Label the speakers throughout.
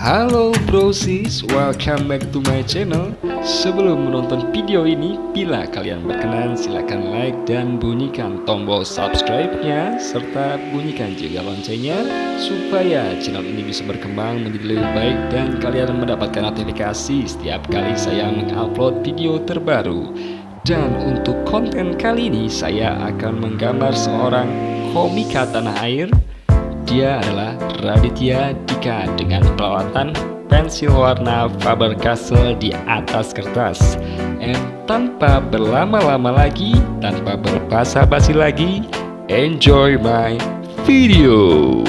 Speaker 1: Halo bro sis, welcome back to my channel. Sebelum menonton video ini, bila kalian berkenan silakan like dan bunyikan tombol subscribe-nya serta bunyikan juga loncengnya supaya channel ini bisa berkembang menjadi lebih baik dan kalian mendapatkan notifikasi setiap kali saya mengupload video terbaru. Dan untuk konten kali ini saya akan menggambar seorang komika tanah air. Dia adalah Raditya Dika dengan peralatan pensil warna Faber-Castell di atas kertas. And tanpa berlama-lama lagi, tanpa berbasa-basi lagi, enjoy my video.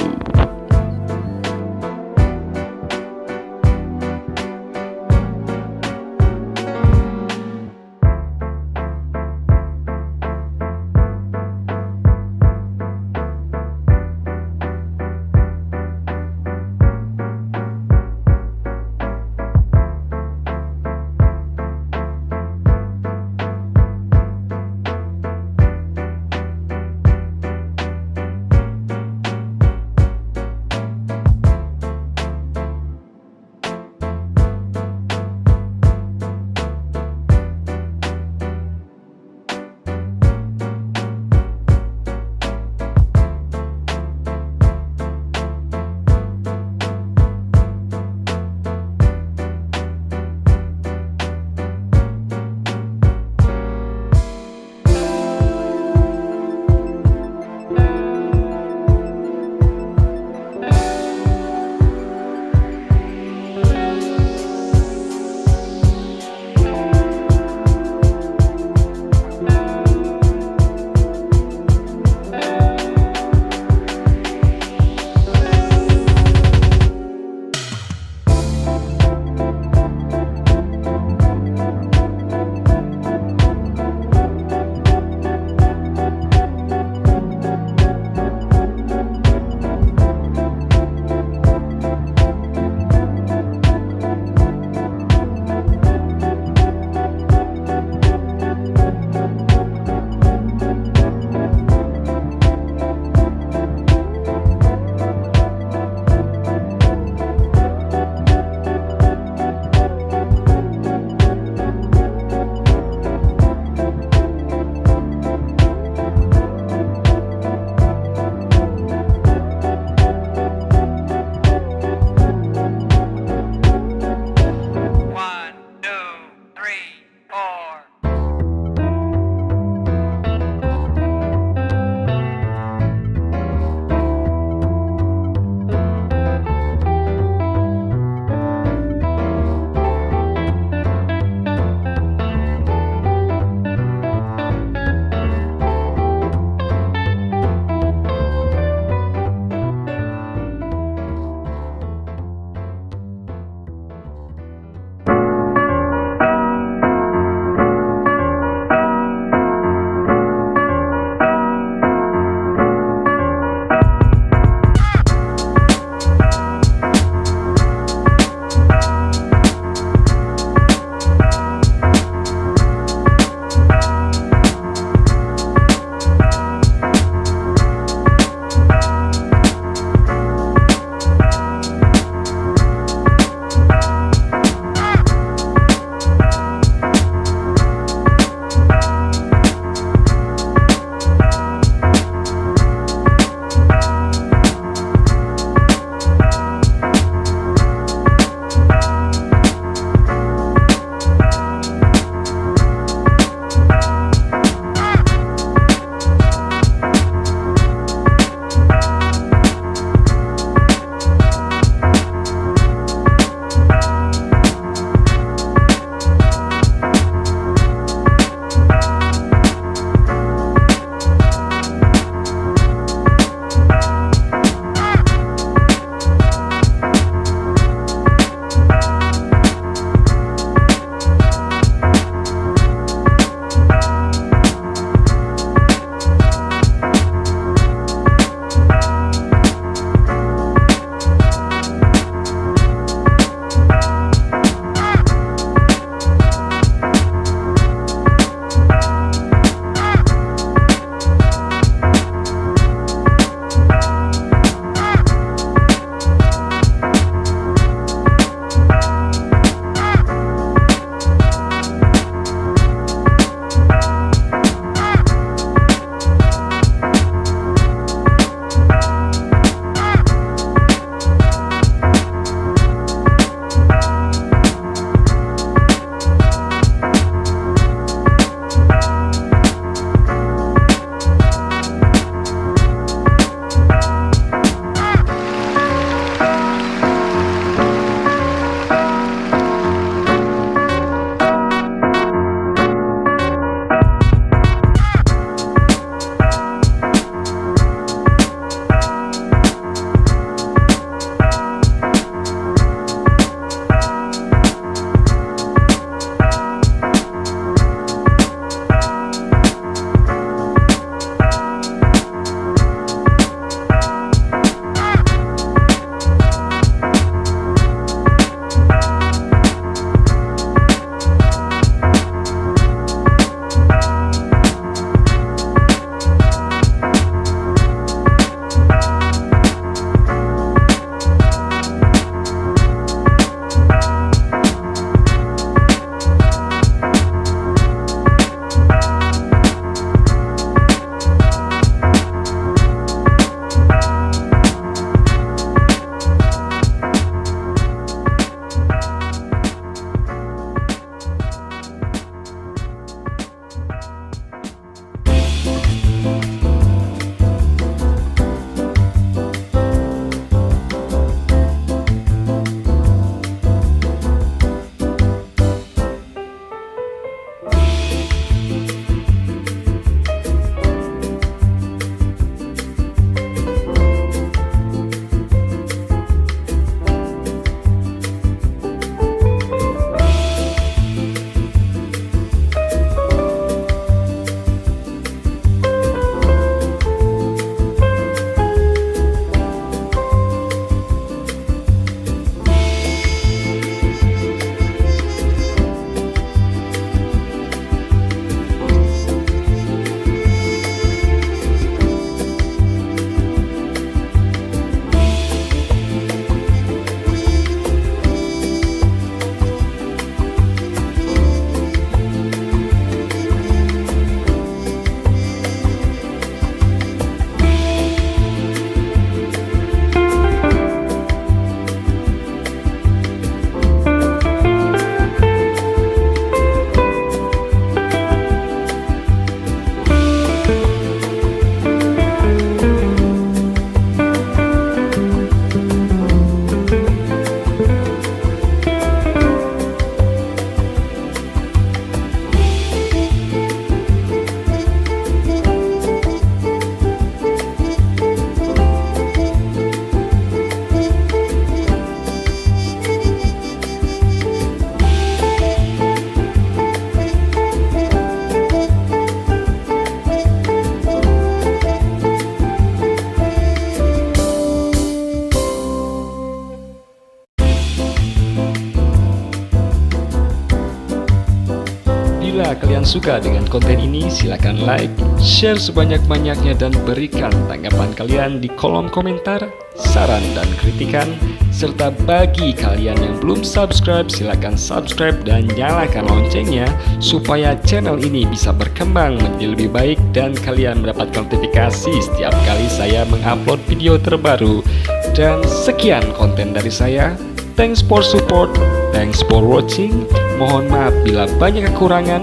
Speaker 1: Jika kalian suka dengan konten ini, silakan like, share sebanyak-banyaknya, dan berikan tanggapan kalian di kolom komentar, saran dan kritikan. Serta bagi kalian yang belum subscribe, silakan subscribe dan nyalakan loncengnya supaya channel ini bisa berkembang menjadi lebih baik dan kalian mendapatkan notifikasi setiap kali saya mengupload video terbaru. Dan sekian konten dari saya. Thanks for support, thanks for watching. Mohon maaf bila banyak kekurangan.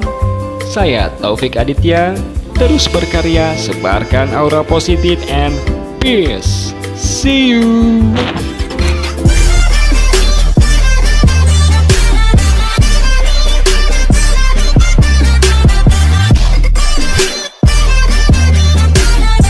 Speaker 1: Saya Taufik Aditya. Terus berkarya, sebarkan aura positif and peace. See you.